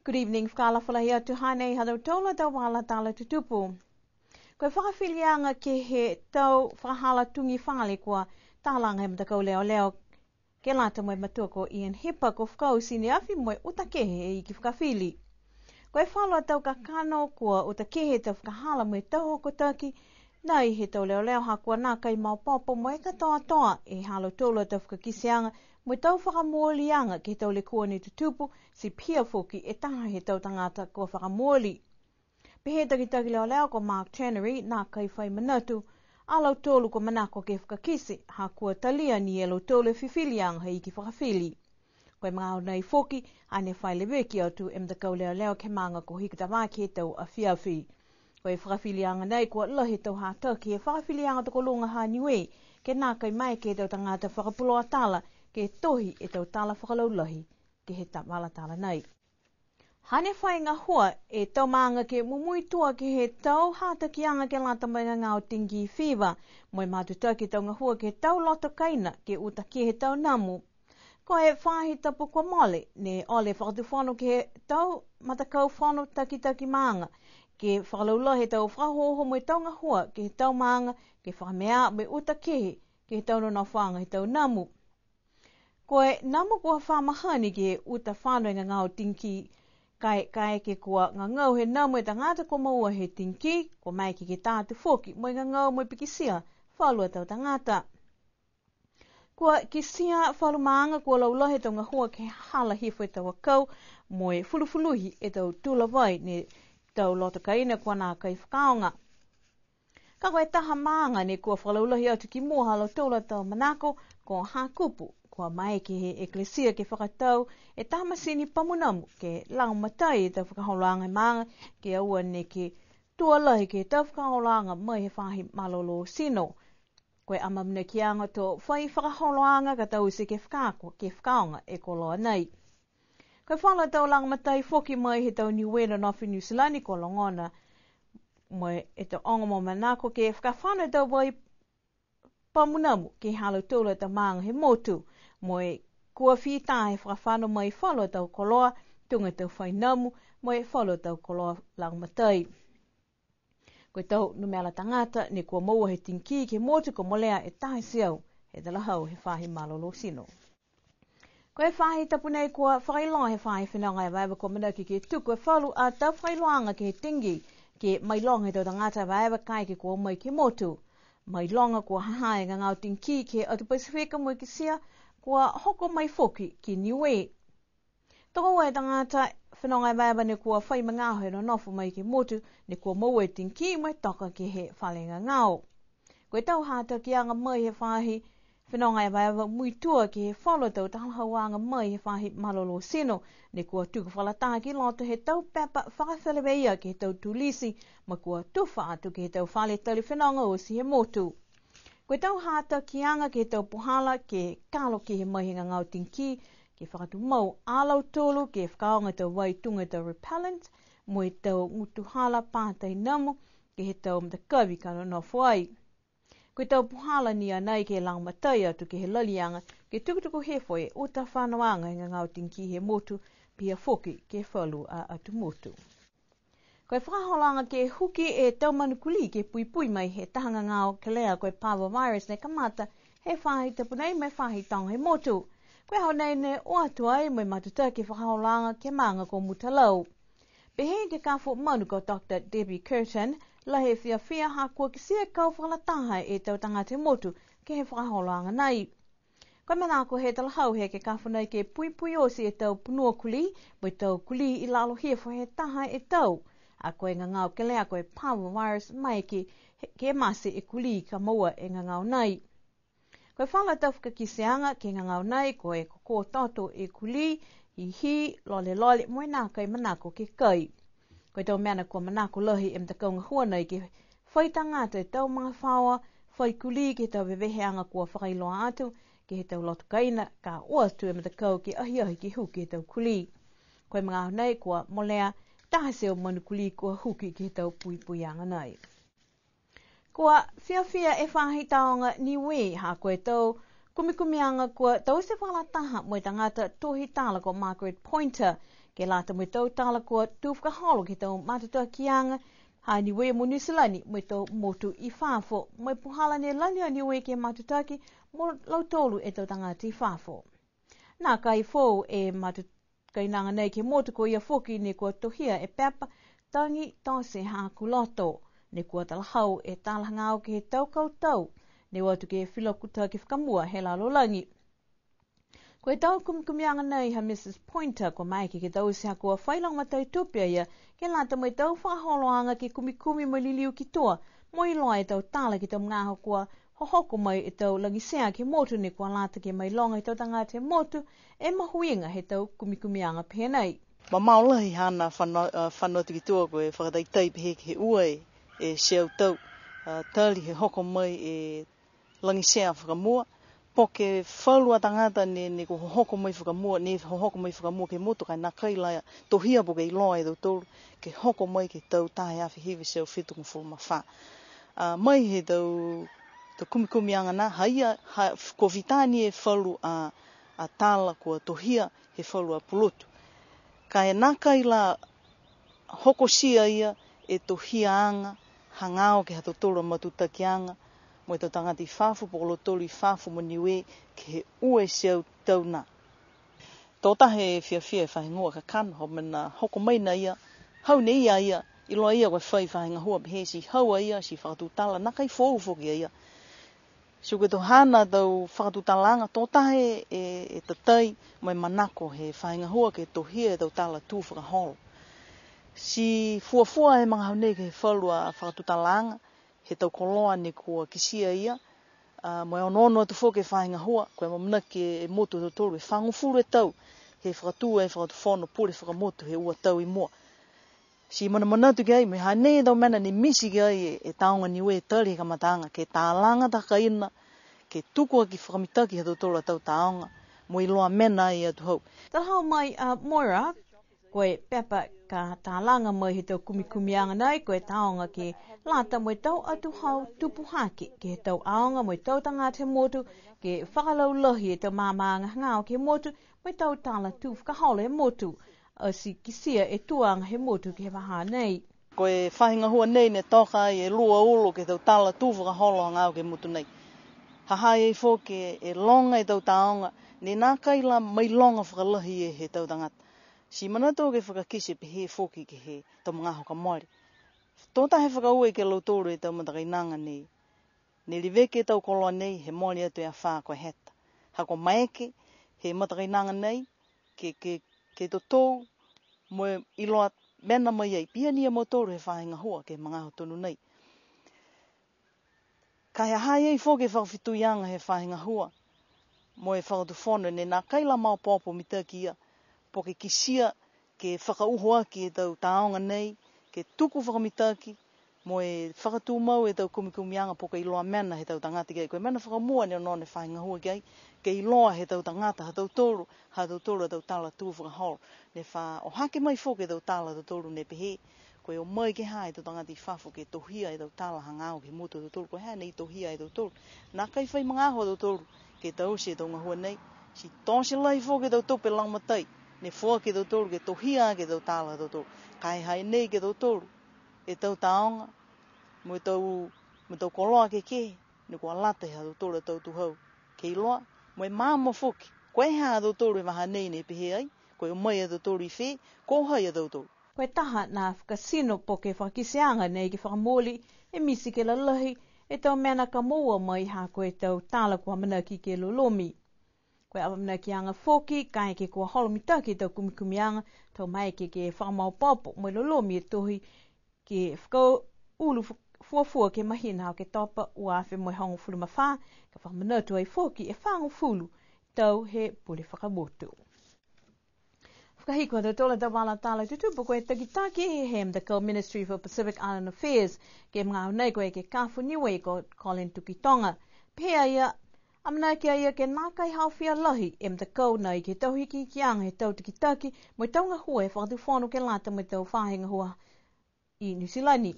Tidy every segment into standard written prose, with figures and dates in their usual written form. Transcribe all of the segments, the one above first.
Good evening, whakaalawhalahia tuhane halo tola tau wala tala tutupu. Koe whakawhilianga ke he tau whahala tungi whale kua tālanga he matakau leo leo ke lata moe matua ko Ian Hipa ko whakau sini awhi moe utakehe e iki whakawhili. Koe whalua tau ka kano kua utakehe tau whakahala moe tau hoko taki nai he tau leo leo hakua nā kai mau papa moe ka toa toa e halo tola tau whakakisianga moe tau whakamuolianga ke tau le kua ni tutupu si pia foki e taha he tau tangata kua whakamuoli. Pehe taki leo leo ko Mark Chenery nā kai whai manatu, alau tolu ko manako ke whakakisi, ha kua talia ni elo tolu whiwhilianga hei ki whakawhili. Koe mga au nei foki, ane whai le weki au tu e mtakau leo ke manga ko hikata waki he tau a whiawhi. Koe whakawhilianga nei kua lahi tau ha taki he whakawhilianga toko lunga ha niwe, ke nā kai mai ke tau tangata whakapuloa tala, ke tohi e tau tala whakalau lahi, ke he wala tala nei. Hane whai ngā hua e tau maanga ke mumui tua ke he tau hātakianga ke lata mai ngā tingi whiwa, moe mātuta ke tau ngā hua ke tau loto kaina ke uta ke he tau namu. Ko he whahi tapu kua mole, ne ole whakatu whanu ke he tau matakau whanu taki maanga, ke whakalaula he tau whahoho moe tau ngā hua ke he tau maanga, ke whakamea me uta ke he tau nona whanga he tau namu. Ko he namu kua whamahani ke uta whanu ngā tingi Kai ke kua ngau he nau moe tangata ko maua he tinki, ko mai ke tātu foki, moe ngau moe pikisia, whalua tau tangata. Kua kisia whalumaanga kua laulahe tau ngā hua ke hala hifo e tau akau, moe fulufuluhi e tau tula vai ne tau loto kaina kua nā kai whakaonga. Ka koe taha maanga ne kua whalaulahi atu ki mua halo tula tau manako ko hakupu. Kua mai ke he eklesia ke whakatau e tamasini pamunamu ke laumatai e tau whakaholanga maanga ke aua ne ke tualahi ke tau whakaholanga mai he whahi malolo sino. Koe amamne ki anga tō whai whakaholanga ka tau se ke whakaonga e koloa nei. Koe whala tau langmatai whoki mai he tau niwena nofi New Zealand ko longona mai e tau ongomo manako ke whakawhana tau wai pamunamu ke halo tūla ta maanga he motu. Moe kua whita he whakawhano mai whalo tau koloa, tunga tau whainamu, moe whalo tau koloa langmatai. Koe tau numela tangata, ne kua maua he tinki ke motu ko molea e tahi siau, he talahau he whahi malolo sino. Koe whahi tapunei kua whailoa he whahi whenanga e waiwa kua manaki ke tuku e whalu a tau whailoanga ke he tingi, ke mailonga he tau tangata waiwa kai ke kua mai ke motu. Mailonga kua hahae ngau tinki ke atu Pasifika moe ke sia, kua hoko mai foki ki niwe. Toko wai tangata whenonga baiba ne kua whai mangaho no nofu mai ki motu ne kua maue tinki mai toka ki he whalenga ngao. Koe tau hata ki anga mai he whahi whenonga baiba mui tua ki he whalo tau tahawanga mai he whahi malolo sino ne kua tuku whalataha ki loto he tau pepa whakawheleweia ki he tau tulisi ma kua tuwha atu ki he tau whale tali whenonga o si he motu. Koe tau hata ki anga ke tau pohala ke kalo ki he mahi ngau tinki, ke whakatu mau alau tolu ke whakaonga tau wai tunga tau repellent, mo e tau ngutuhala pātai namu ke he tau mtakawi kano no whai. Koe tau pohala ni anai ke langmatai atu ke he lalianga, ke tukutuku hefo e uta whanawanga ngau tinki he motu, pia foki ke whalu a atu motu. Koe whakaholanga ke huki e tau manukuli ke pui mai he tahanga ngāo ke lea koe parvovirus ne kamata he whahi tapunei me whahi tanga he motu. Koe hau nei ne o atu ai mai matuta ke whakaholanga ke manga ko mutalau. Pehe ke kafo manu ko Dr. Debbie Curtin la he whia hakua ke sia kau whakalataha e tau tangata he motu ke he whakaholanga nei. Koe manako he talahau he ke kafo nei ke pui osi e tau punua kuli, mai tau kuli i lalo hefo he taha e tau. A koe ngau ke lea koe parvovirus mai ke masi e kuli ka maua e ngau nei. Koe whala tau whakakiseanga ke ngau nei koe koko toto e kuli, hi, lole, moe nā kai manako ke kai. Koe tau meana kua manako lahi e mtakau ngahua nei ke whai tangata e tau mga whaua, whai kuli ke tau weweheanga kua whakailoa atu, ke he tau loto kaina ka oatu e mtakau ke ahi ki huki e tau kuli. Koe mga au nei kua molea, taha seo manukuli kua huki ki tau pui anga nei. Kua whiawhia e whahi taonga niwe ha koe tau kumikumianga kua tau se whalataha moe tangata tohi tala ko Margaret Pointer ke lata mo tau tala kua tūwhaka holo ke tau matatua kianga, hai ni wea mo Nisilani mo tau motu I whāfo, mo puhala ne lani ni wea ke matutaki mo lautolu tau tangata I whāfo. Nā kai fōu kai nanga nei ke motu ko ia foki ne kua tohia pepa tangi tose ha kuloto, ne kua talahau talahangau ke tau kautau, ne watu ke whilokuta ke whakamua he lalolangi. Koe tau kumkumianga nei ha Mrs. Pointer ko mai ke tau se kua whailang matai tupia ia ke lata mai tau whaholoanga ke kumikumi mo liliu ki toa mo I loa tau tala ki tau ngaho kua hohoko mai tau langisea ke motu ne kua lata ke mai longa tau tangata motu mahuinga he tau kumikumianga penei. Ma maulahi hana whanau tiki toa koe whakataitai pehe ke ue seau tau tali he hoko mai langisea whakamua. Poke whaulua tangata ne ko hoko mai whakamua, ne hoko mai whakamua ke motu kai nā kailaya tohia po ke I loa tau tolu ke hoko mai ke tau tahe awhi hiwi seau whitu kong whulma wha. Mai he tau kumikumianga nā, haia ko vitani whaulu a tala kua tohia he whaulu a pulutu. Kai nā kaila hoko sia ia tohia anga, hangao ke hato tolu matutakianga, mo tau tangati whafu, pokolo tolu I whafu mo niwe ke he ue seau tau nā. Tōta he whiawhia whahingoa ka kan, ho mena hoko mai na ia, hau ne ia I loa ia koe whai whahinga hua pehe si haua ia, si whakatutala, nā kai whaufoki ia. Si koe tau hana tau whakatutalanga, tōta he tatai mai manako he whahinga hua ke tohia tau tala tū whakaholo. Si fuafua he mga haunei ke he whalua whakatutalanga, he tau koloa ne kua kisia ia, mo ono atu fo ke whahinga hua, koe mamana ke motu tau tolu, he whangufuru tau, he whakatua, he whakatufono, pure whakamotu, he ua tau I mua. Si mana tu ke ai, me hanei tau mena ni misi ke ai taonga niwe tari ka matanga, ke tālanga taka ina, ke tukua ki whakamitaki he tau tolu tau taonga, mo I loa mena ai atu hau. Talahau mai Moira, koe pepa ka tālanga mai he tau kumikumianga nei, koe taonga ke lata mo tau atu hau tupuhake, ke he tau aonga mo tau tangata motu, ke whakalaulahi he tau māmaanga ngao ke motu, mo tau tala tu whakaholo he motu, si kisia tuanga he motu ke he waha nei. Koe whahinga hua nei ne toka ai lua ulo ke tau tala tu whakaholo ngao ke motu nei. Hahai fo ke longa tau taonga, ne nā kaila mai longa whakalahi he tau tangata. Si manato ke whakakise pehe foki ke he tau mga hoka moari. Tōta he whakaue ke lautoru tau matakainanga nei. Ne liweke tau koloa nei he moari atu a whaa koe heta. Hako maeke he matakainanga nei ke totou mo I loa mena mai ai. Pia nia motoru he whahinga hua ke mga hotonu nei. Kai ahai ei foke whakawhituianga he whahinga hua. Mo e whakatufono ne nā kaila mau pōpo mitaki ia. Po ke kisia ke whakauhoa ki tau taonga nei, ke tuku whakamitaki, mo e whakatū mau tau kumikumianga po ke I loa mena he tau tangata kei. Koe mena whakamua ne ono ne whahinga hua kei, ke I loa he tau tangata, ha tau tolu tau tala tū whakaholo. Ne wha o hake mai fo ke tau tala tau tolu ne pehe, koe o mai ke hae tau tangata I whafo ke tohia tau tala hangao ke motu tau tolu, koe hae nei tohia tau tolu. Nā kai whai mga aho tau tolu, ke tau se tau ngahua nei, si tōse lai fo ke tau tope lang matai, ne fua ke tau tolu, ke tohia ke tau tala tau tolu. Kai hai nei ke tau tolu, tau taonga, mo tau koloa ke, ne kua lata he tau tolu tau tuhau. Ke I loa, mo māma foki, koe haa tau tolu waha nei ne pehe ai, koe o mai tau tolu I whē, ko hai tau tolu. Koe taha nā whakasino po ke whakiseanga nei ke whakamoli, misi ke lalahi, tau mena ka moa mai ha koe tau tala kua manaki ke lolomi. Koe awa manaki anga foki, kai ke kua holomitaki tau kumikumianga, tau mai ke whakamau papo, mo lolomi tohi ke whakau ulu fuafua ke mahina ke topa uawhi mo hongo fulu mawha, ka whakamanatu ai foki whango fulu, tau he pule whakamotu. Whakahiko tau tola tau wala tala tutupu koe takitaki he Mtakau Ministry for Pacific Island Affairs ke mga nei koe ke kafu niwe ko Colin Tukitonga. Pea ia, amana kia ia ke nākai hawhia lahi Mtakau nei ke tauhiki ki anga he tau takitaki mo taunga hua e whakatuwhono ke lata mo tau whahinga hua I Nisilani.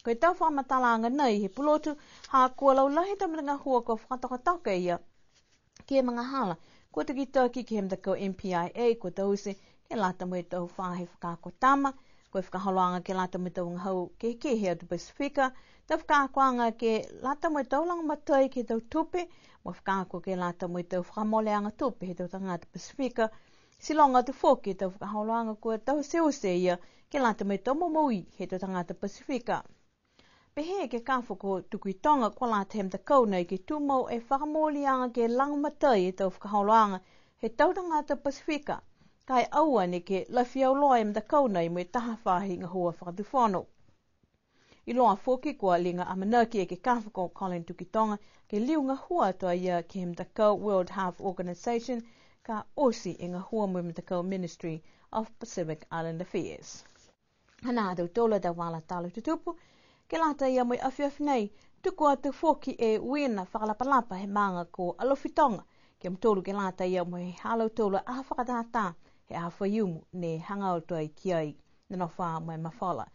Koe tau whamatalanga nei he pulotu ha kua lau lahi tamatanga hua ko whakatokataka ia ke mga hala. Ko takitaki ke Mtakau MPIA ko tause e lata mo tau whahe whakakotama, koe whakaholoanga ke lata mo tau ngahau ke hea tu Pasifika, ta whakakoanga ke lata mo tau lang matai ke tau tupe, mo whakako ke lata mo tau whakamoleanga tupe he tau tangata Pasifika, silonga tu whoki tau whakaholoanga kua tau seuse ia ke lata mo tau momoi he tau tangata Pasifika. Pehe ke kawhako tukuitonga kwa lata hem takau nei ke tumau e whakamolianga ke lang matai he tau whakaholoanga he tau tangata Pasifika, kai aua ni ke lawhiau loa hem takau nei mo e taha whahi ngā hua whakatuwhono. I loa whoki kua linga amanaki e ke kawhako Colin Tukitonga ke liu ngā hua toa ia ke hem takau World Health Organization ka osi e ngā hua mo hem takau Ministry of Pacific Island Affairs. Hana atu tola da wala talo tutupu, ke lata ia mo i awhiawhi nei, tuku atu whoki e uina whakalapalapa he manga ko alofitonga, ke mtolu ke lata ia mo he halo tola aha whakatata he aha whaiumu ne hangau toi ki ai na no wha mai mawhala.